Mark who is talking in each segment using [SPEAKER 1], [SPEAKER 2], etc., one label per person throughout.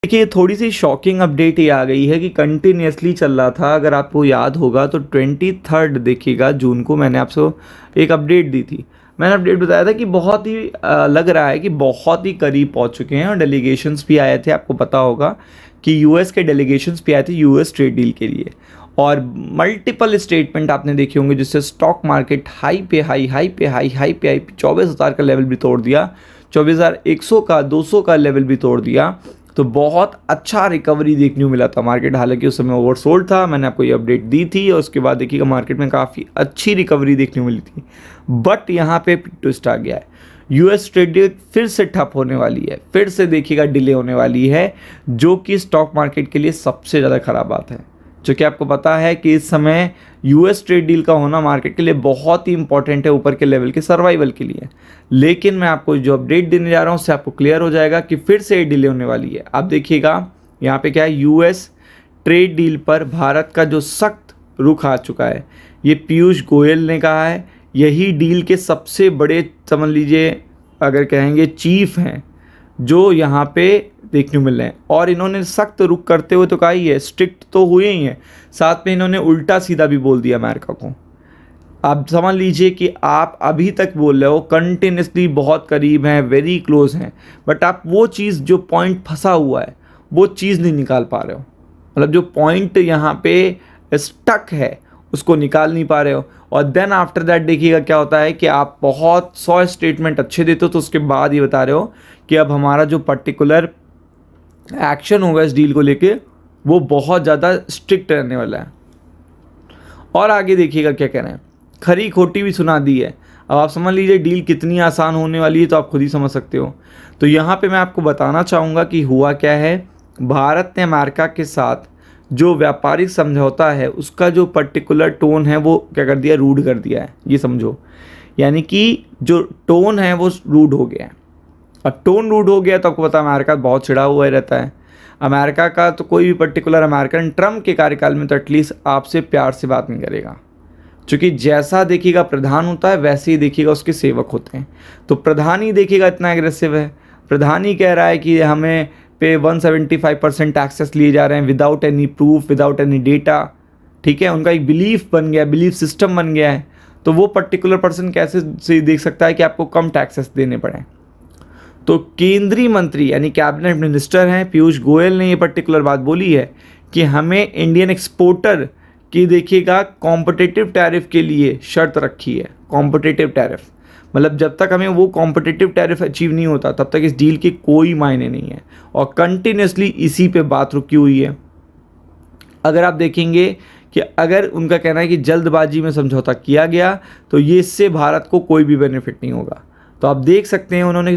[SPEAKER 1] देखिए थोड़ी सी shocking update ये आ गई है कि कंटिन्यूसली चल रहा था, अगर आपको याद होगा तो 23 देखिएगा जून को मैंने आपको एक अपडेट दी थी। मैंने अपडेट बताया था कि बहुत ही लग रहा है कि बहुत ही करीब पहुंच चुके हैं और डेलीगेशंस भी आए थे। आपको पता होगा कि यूएस के डेलीगेशंस भी आए थे यूएस ट्रेड डील के लिए, और मल्टीपल स्टेटमेंट आपने देखे होंगे जिससे स्टॉक मार्केट हाई पे हाई, हाई पे हाई, हाई पे हाई, 24,000 का लेवल भी तोड़ दिया, 24,100 का, 200 का लेवल भी तोड़ दिया। तो बहुत अच्छा रिकवरी देखने को मिला था मार्केट, हालांकि उस समय ओवरसोल्ड था, मैंने आपको ये अपडेट दी थी, और उसके बाद देखिएगा मार्केट में काफ़ी अच्छी रिकवरी देखने को मिली थी। बट यहाँ पे ट्विस्ट आ गया है, यूएस ट्रेड डील फिर से ठप होने वाली है, फिर से देखिएगा डिले होने वाली है, जो कि स्टॉक मार्केट के लिए सबसे ज़्यादा ख़राब बात है। जो कि आपको पता है कि इस समय यूएस ट्रेड डील का होना मार्केट के लिए बहुत ही इंपॉर्टेंट है ऊपर के लेवल के सर्वाइवल के लिए। लेकिन मैं आपको जो अपडेट देने जा रहा हूँ उससे आपको क्लियर हो जाएगा कि फिर से ये डिले होने वाली है। आप देखिएगा यहाँ पे क्या है, यूएस ट्रेड डील पर भारत का जो सख्त रुख आ चुका है, ये पीयूष गोयल ने कहा है, यही डील के सबसे बड़े समझ लीजिए अगर कहेंगे चीफ हैं जो यहाँ पे देखने को मिल रहे हैं। और इन्होंने सख्त रुख करते हुए तो कहा ही है, स्ट्रिक्ट तो हुए ही हैं, साथ में इन्होंने उल्टा सीधा भी बोल दिया अमेरिका को। आप समझ लीजिए कि आप अभी तक बोल रहे हो कंटिन्यूसली बहुत करीब हैं, वेरी क्लोज हैं, बट आप वो चीज़ जो पॉइंट फंसा हुआ है वो चीज़ नहीं निकाल पा रहे हो। मतलब जो पॉइंट यहाँ पे स्टक है उसको निकाल नहीं पा रहे हो। और देन आफ्टर दैट देखिएगा क्या होता है कि आप बहुत 100 स्टेटमेंट अच्छे देते हो, तो उसके बाद ये बता रहे हो कि अब हमारा जो पर्टिकुलर एक्शन होगा इस डील को लेके वो बहुत ज़्यादा स्ट्रिक्ट रहने वाला है। और आगे देखिएगा क्या कह रहे हैं, खरी खोटी भी सुना दी है। अब आप समझ लीजिए डील कितनी आसान होने वाली है, तो आप खुद ही समझ सकते हो। तो यहाँ पे मैं आपको बताना चाहूँगा कि हुआ क्या है, भारत ने अमेरिका के साथ जो व्यापारिक समझौता है उसका जो पर्टिकुलर टोन है वो क्या कर दिया, रूड कर दिया है, ये समझो। यानी कि जो टोन है वो रूड हो गया है। अब टोन रूड हो गया तो आपको पता है अमेरिका बहुत चिढ़ा हुआ ही रहता है। अमेरिका का तो कोई भी पर्टिकुलर अमेरिकन ट्रम्प के कार्यकाल में तो एटलीस्ट आपसे प्यार से बात नहीं करेगा, क्योंकि जैसा देखिएगा प्रधान होता है वैसे ही देखिएगा उसके सेवक होते हैं। तो प्रधान ही देखिएगा इतना एग्रेसिव है, प्रधान ही कह रहा है कि हमें पे 175% टैक्सेस लिए जा रहे हैं without any proof, without any data. ठीक है, उनका एक बिलीफ बन गया, बिलीफ सिस्टम बन गया है। तो वो पर्टिकुलर पर्सन कैसे से देख सकता है कि आपको कम टैक्सेस देने पड़े। तो केंद्रीय मंत्री यानी कैबिनेट मिनिस्टर हैं पीयूष गोयल ने ये पर्टिकुलर बात बोली है कि हमें इंडियन एक्सपोर्टर की देखिएगा कॉम्पिटिटिव टैरिफ के लिए शर्त रखी है। कॉम्पिटिटिव टैरिफ मतलब जब तक हमें वो कॉम्पिटिटिव टैरिफ अचीव नहीं होता तब तक इस डील की कोई मायने नहीं है, और कंटिन्यूसली इसी पे बात रुकी हुई है। अगर आप देखेंगे कि अगर उनका कहना है कि जल्दबाजी में समझौता किया गया तो ये इससे भारत को कोई भी बेनिफिट नहीं होगा। तो आप देख सकते हैं उन्होंने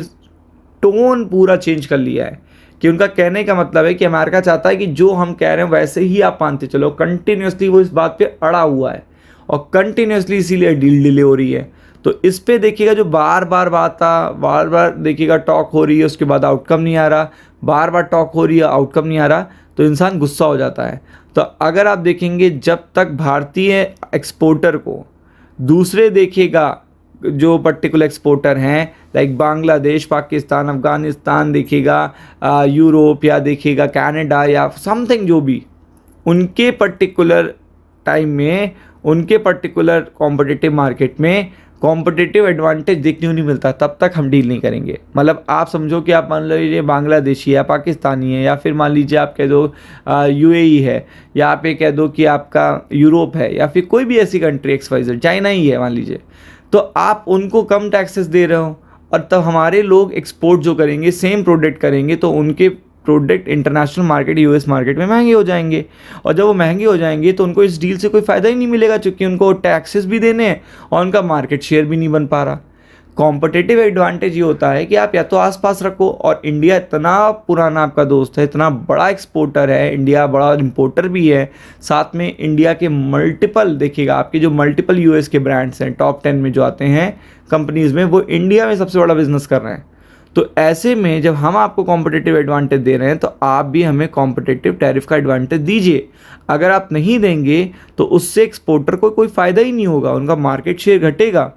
[SPEAKER 1] टोन पूरा चेंज कर लिया है कि उनका कहने का मतलब है कि अमेरिका चाहता है कि जो हम कह रहे हैं वैसे ही आप मानते चलो। कंटिन्यूसली वो इस बात पे अड़ा हुआ है और कंटिन्यूसली इसीलिए डील डिले हो रही है। तो इस पे देखिएगा जो बार बार बार बार देखिएगा टॉक हो रही है, उसके बाद आउटकम नहीं आ रहा, बार बार टॉक हो रही है आउटकम नहीं आ रहा, तो इंसान गुस्सा हो जाता है। तो अगर आप देखेंगे जब तक भारतीय एक्सपोर्टर को दूसरे देखिएगा जो पर्टिकुलर एक्सपोर्टर हैं लाइक बांग्लादेश, पाकिस्तान, अफ़गानिस्तान देखिएगा, यूरोप या देखिएगा कनाडा या समथिंग जो भी, उनके पर्टिकुलर टाइम में उनके पर्टिकुलर कॉम्पिटिटिव मार्केट में कॉम्पिटिटिव एडवांटेज देखने को नहीं मिलता, तब तक हम डील नहीं करेंगे। मतलब आप समझो कि आप मान लीजिए बांग्लादेशी है, पाकिस्तानी है, या फिर मान लीजिए आप कह दो यूएई है, या आप ये कह दो कि आपका यूरोप है, या फिर कोई भी ऐसी कंट्री XYZ, चाइना ही है मान लीजिए, तो आप उनको कम टैक्सेस दे रहे हो, और तब हमारे लोग एक्सपोर्ट जो करेंगे सेम प्रोडक्ट करेंगे तो उनके product international market US market में महंगे हो जाएंगे। और जब वो महंगे हो जाएंगे तो उनको इस डील से कोई फ़ायदा ही नहीं मिलेगा, क्योंकि उनको टैक्सेस भी देने हैं और उनका मार्केट शेयर भी नहीं बन पा रहा। कॉम्पिटिटिव एडवांटेज ये होता है कि आप या तो आसपास रखो, और इंडिया इतना पुराना आपका दोस्त है, इतना बड़ा एक्सपोर्टर है, इंडिया बड़ा इम्पोर्टर भी है, साथ में इंडिया के मल्टीपल देखिएगा आपके जो मल्टीपल यूएस के ब्रांड्स हैं टॉप 10 में जो आते हैं कंपनीज़ में, वो इंडिया में सबसे बड़ा बिजनेस कर रहे हैं। तो ऐसे में जब हम आपको कॉम्पिटिटिव एडवांटेज दे रहे हैं तो आप भी हमें कॉम्पिटिटिव टैरिफ का एडवांटेज दीजिए। अगर आप नहीं देंगे तो उससे एक्सपोर्टर को कोई फ़ायदा ही नहीं होगा, उनका मार्केट शेयर घटेगा,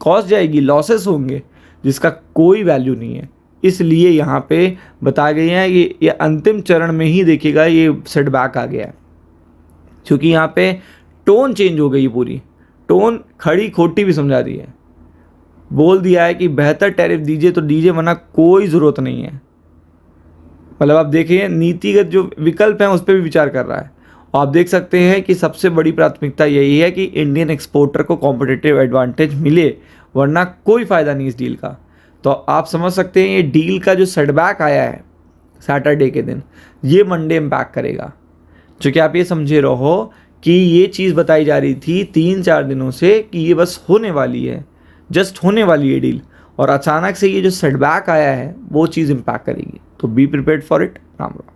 [SPEAKER 1] कॉस्ट जाएगी, लॉसेस होंगे, जिसका कोई वैल्यू नहीं है। इसलिए यहाँ पे बता गई है कि ये अंतिम चरण में ही देखिएगा ये सेटबैक आ गया है, क्योंकि यहाँ पे टोन चेंज हो गई, पूरी टोन खड़ी खोटी भी समझा दी है। बोल दिया है कि बेहतर टैरिफ दीजिए तो दीजिए, वरना कोई ज़रूरत नहीं है। मतलब आप देखिए नीतिगत जो विकल्प हैं उस पर भी विचार कर रहा है। और आप देख सकते हैं कि सबसे बड़ी प्राथमिकता यही है कि इंडियन एक्सपोर्टर को कॉम्पिटिटिव एडवांटेज मिले, वरना कोई फ़ायदा नहीं इस डील का। तो आप समझ सकते हैं ये डील का जो सेटबैक आया है सैटरडे के दिन, ये मंडे इम्पैक्ट करेगा। चूँकि आप ये समझे रहो कि ये चीज़ बताई जा रही थी 3-4 दिनों से कि ये बस होने वाली है, जस्ट होने वाली है डील, और अचानक से ये जो सेटबैक आया है वो चीज़ इम्पैक्ट करेगी। तो be prepared for it. Ram Ram.